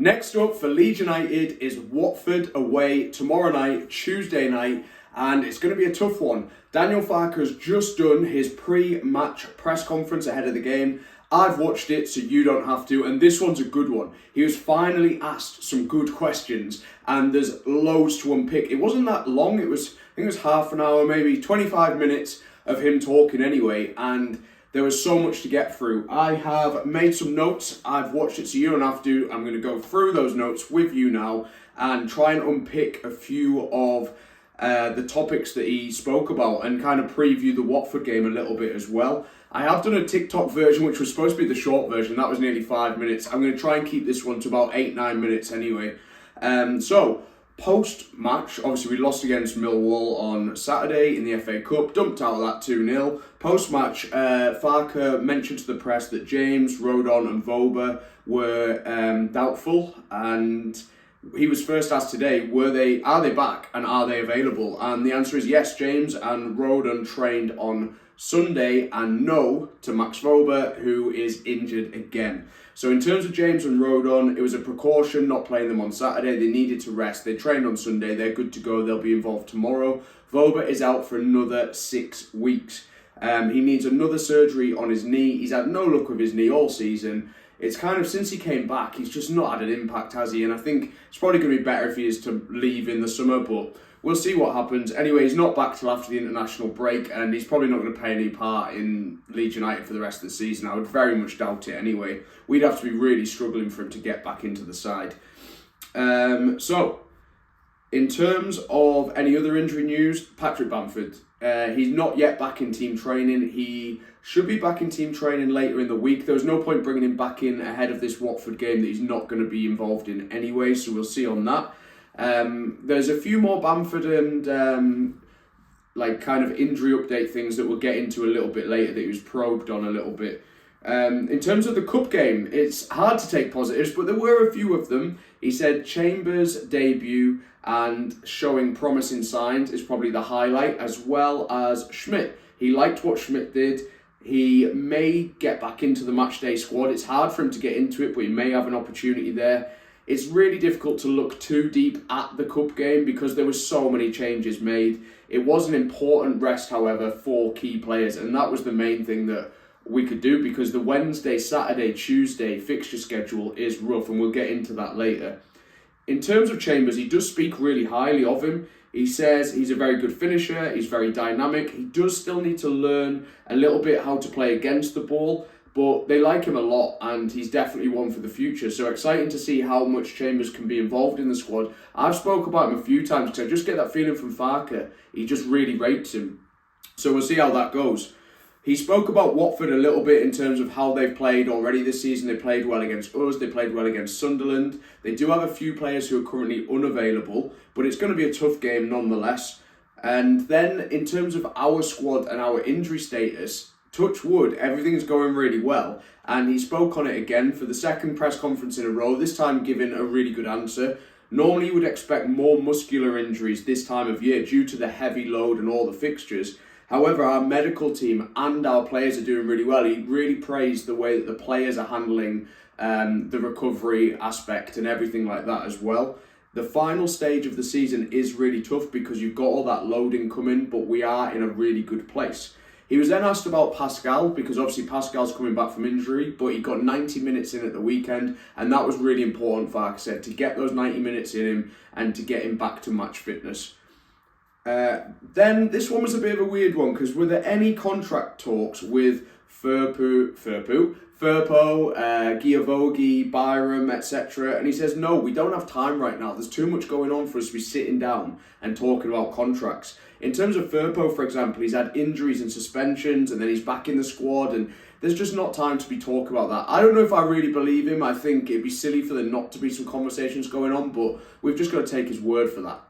Next up for Leeds United is Watford away tomorrow night, Tuesday night, and it's going to be a tough one. Daniel Farke has just done his pre-match press conference ahead of the game. I've watched it, so you don't have to, and this one's a good one. He was finally asked some good questions, and there's loads to unpick. It wasn't that long, I think it was half an hour, maybe 25 minutes of him talking anyway, and there was so much to get through. I have made some notes. I've watched it, so you don't have to. I'm going to go through those notes with you now and try and unpick a few of the topics that he spoke about and kind of preview the Watford game a little bit as well. I have done a TikTok version, which was supposed to be the short version. That was nearly 5 minutes. I'm going to try and keep this one to about 8-9 minutes anyway. So, post-match, obviously we lost against Millwall on Saturday in the FA Cup, dumped out of that 2-0. Post-match, Farke mentioned to the press that James, Rodon and Voba were doubtful, and he was first asked today, are they back and are they available? And the answer is yes, James and Rodon trained on Sunday, and no to Max Voba, who is injured again. So in terms of James and Rodon, it was a precaution not playing them on Saturday. They needed to rest. They trained on Sunday. They're good to go. They'll be involved tomorrow. Voba is out for another 6 weeks. He needs another surgery on his knee. He's had no luck with his knee all season. It's kind of, since he came back, he's just not had an impact, has he? And I think it's probably going to be better if he is to leave in the summer, but we'll see what happens. Anyway, he's not back till after the international break, and he's probably not going to play any part in Leeds United for the rest of the season. I would very much doubt it anyway. We'd have to be really struggling for him to get back into the side. So, in terms of any other injury news, Patrick Bamford. He's not yet back in team training. He should be back in team training later in the week. There was no point bringing him back in ahead of this Watford game that he's not going to be involved in anyway, so we'll see on that. There's a few more Bamford and kind of injury update things that we'll get into a little bit later that he was probed on a little bit. In terms of the cup game, it's hard to take positives, but there were a few of them. He said Chambers' debut and showing promising signs is probably the highlight, as well as Schmidt. He liked what Schmidt did. He may get back into the matchday squad. It's hard for him to get into it, but he may have an opportunity there. It's really difficult to look too deep at the cup game because there were so many changes made. It was an important rest, however, for key players, and that was the main thing that we could do because the Wednesday, Saturday, Tuesday fixture schedule is rough, and we'll get into that later. In terms of Chambers, he does speak really highly of him. He says he's a very good finisher, he's very dynamic. He does still need to learn a little bit how to play against the ball, but they like him a lot and he's definitely one for the future. So exciting to see how much Chambers can be involved in the squad. I've spoke about him a few times because I just get that feeling from Farke. He just really rates him. So we'll see how that goes. He spoke about Watford a little bit in terms of how they've played already this season. They played well against us, they played well against Sunderland. They do have a few players who are currently unavailable, but it's going to be a tough game nonetheless. And then in terms of our squad and our injury status, touch wood, everything's going really well. And he spoke on it again for the second press conference in a row, this time giving a really good answer. Normally you would expect more muscular injuries this time of year due to the heavy load and all the fixtures. However, our medical team and our players are doing really well. He really praised the way that the players are handling the recovery aspect and everything like that as well. The final stage of the season is really tough because you've got all that loading coming, but we are in a really good place. He was then asked about Pascal, because obviously Pascal's coming back from injury, but he got 90 minutes in at the weekend, and that was really important, Farke said, to get those 90 minutes in him and to get him back to match fitness. Then this one was a bit of a weird one, because were there any contract talks with Firpo, Giavogi, Byram, etc.? And he says, no, we don't have time right now. There's too much going on for us to be sitting down and talking about contracts. In terms of Firpo, for example, he's had injuries and suspensions, and then he's back in the squad, and there's just not time to be talking about that. I don't know if I really believe him. I think it'd be silly for there not to be some conversations going on, but we've just got to take his word for that.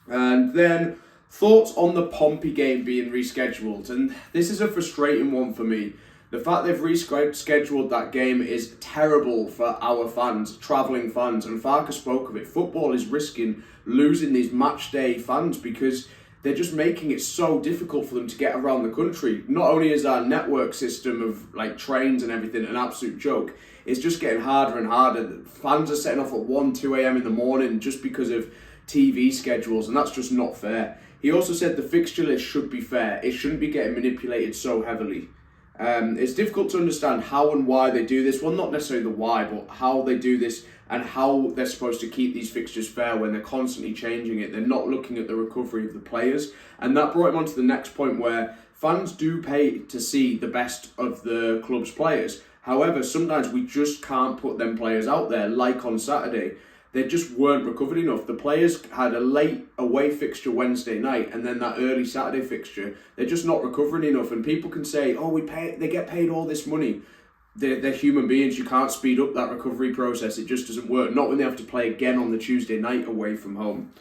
And then thoughts on the Pompey game being rescheduled, and this is a frustrating one for me. The fact they've rescheduled that game is terrible for our fans, travelling fans, and Farke spoke of it. Football is risking losing these match day fans because they're just making it so difficult for them to get around the country. Not only is our network system of like trains and everything an absolute joke, it's just getting harder and harder. Fans are setting off at 1, 2 a.m. in the morning just because of TV schedules, and that's just not fair. He also said the fixture list should be fair. It shouldn't be getting manipulated so heavily. It's difficult to understand how and why they do this. Well, not necessarily the why, but how they do this and how they're supposed to keep these fixtures fair when they're constantly changing it. They're not looking at the recovery of the players. And that brought him on to the next point, where fans do pay to see the best of the club's players. However, sometimes we just can't put them players out there, like on Saturday. They just weren't recovered enough. The players had a late away fixture Wednesday night, and then that early Saturday fixture. They're just not recovering enough. And people can say, "Oh, they get paid all this money." They're human beings. You can't speed up that recovery process. It just doesn't work. Not when they have to play again on the Tuesday night away from home.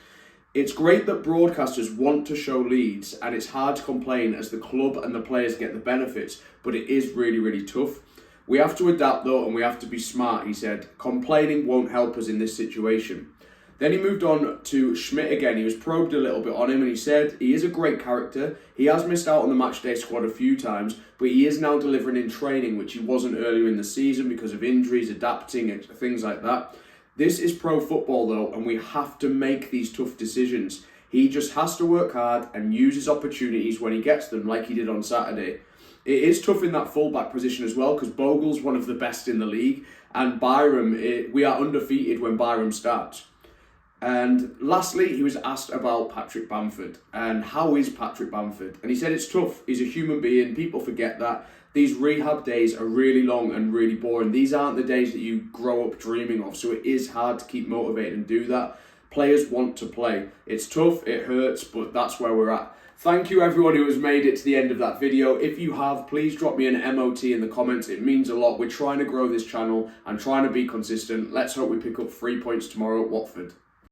It's great that broadcasters want to show Leeds, and it's hard to complain as the club and the players get the benefits. But it is really, really tough. We have to adapt though, and we have to be smart, he said. Complaining won't help us in this situation. Then he moved on to Schmidt again. He was probed a little bit on him, and he said he is a great character. He has missed out on the matchday squad a few times, but he is now delivering in training, which he wasn't earlier in the season because of injuries, adapting, and things like that. This is pro football though, and we have to make these tough decisions. He just has to work hard and use his opportunities when he gets them, like he did on Saturday. It is tough in that fullback position as well, because Bogle's one of the best in the league, and Byram, we are undefeated when Byram starts. And lastly, he was asked about Patrick Bamford and how is Patrick Bamford, and he said it's tough. He's a human being. People forget that. These rehab days are really long and really boring. These aren't the days that you grow up dreaming of, so it is hard to keep motivated and do that. Players want to play. It's tough, it hurts, but that's where we're at. Thank you everyone who has made it to the end of that video. If you have, please drop me an MOT in the comments. It means a lot. We're trying to grow this channel and trying to be consistent. Let's hope we pick up 3 points tomorrow at Watford.